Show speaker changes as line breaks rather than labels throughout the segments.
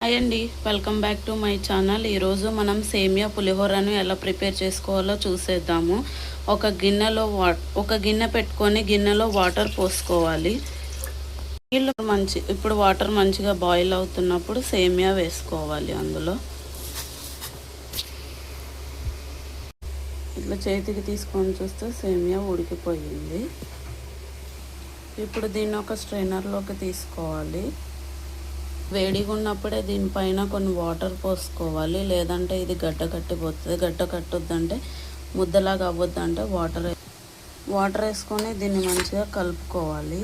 Hi అండి, welcome back to my channel. ఈరోజు మనం సేమియా పులిహోరను ఎలా ప్రిపేర్ చేసుకోవాలో చూసేద్దాము. ఒక గిన్నె పెట్టుకొని గిన్నెలో వాటర్ పోసుకోవాలి. నీళ్ళు ఇప్పుడు వాటర్ మంచిగా బాయిల్ అవుతున్నప్పుడు సేమియా వేసుకోవాలి. అందులో ఇట్లా చేతికి తీసుకొని చూస్తే సేమియా ఉడికిపోయింది. ఇప్పుడు దీన్ని ఒక స్ట్రైనర్లోకి తీసుకోవాలి. వేడిగా ఉన్నప్పుడే దీనిపైన కొన్ని వాటర్ పోసుకోవాలి, లేదంటే ఇది గడ్డ కట్టిపోతుంది. గడ్డ కట్టొద్దంటే ముద్దలాగా అవ్వద్దంటే వాటర్ వేసుకొని దీన్ని మంచిగా కలుపుకోవాలి.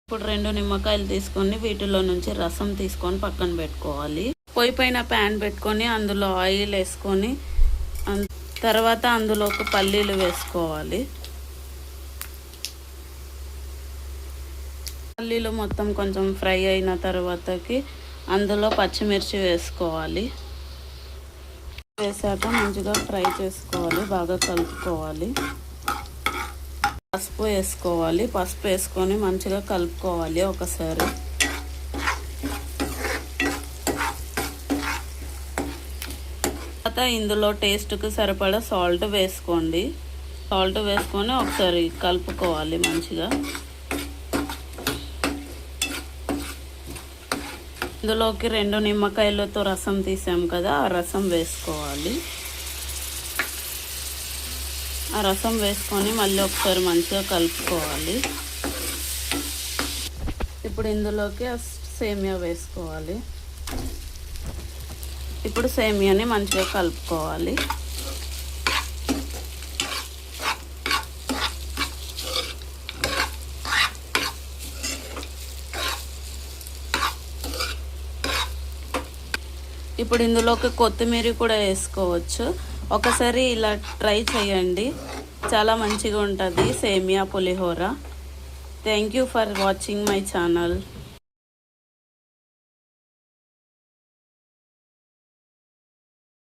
ఇప్పుడు 2 నిమ్మకాయలు తీసుకొని వీటిలో నుంచి రసం తీసుకొని పక్కన పెట్టుకోవాలి. పొయ్యి పైన ప్యాన్ పెట్టుకొని అందులో ఆయిల్ వేసుకొని తర్వాత అందులోకి పల్లీలు వేసుకోవాలి. పల్లీలు మొత్తం కొంచెం ఫ్రై అయిన తర్వాతకి అందులో పచ్చిమిర్చి వేసుకోవాలి. వేసాక మంచిగా ఫ్రై చేసుకోవాలి, బాగా కలుపుకోవాలి. పసుపు వేసుకోవాలి. పసుపు వేసుకొని మంచిగా కలుపుకోవాలి ఒకసారి. తర్వాత ఇందులో టేస్ట్కి సరిపడా సాల్ట్ వేసుకోండి. సాల్ట్ వేసుకొని ఒకసారి కలుపుకోవాలి మంచిగా. ఇందులోకి 2 నిమ్మకాయలతో రసం తీసాం కదా, ఆ రసం వేసుకోవాలి. ఆ రసం వేసుకొని మళ్ళీ ఒకసారి మంచిగా కలుపుకోవాలి. ఇప్పుడు ఇందులోకి సేమియా వేసుకోవాలి. ఇప్పుడు సేమియాని మంచిగా కలుపుకోవాలి. ఇప్పుడు ఇందులోకి కొత్తిమీర కూడా వేసుకోవచ్చు. ఒకసారి ఇలా ట్రై చేయండి, చాలా మంచిగా ఉంటుంది సేమియా పులిహోర. Thank you for watching my channel.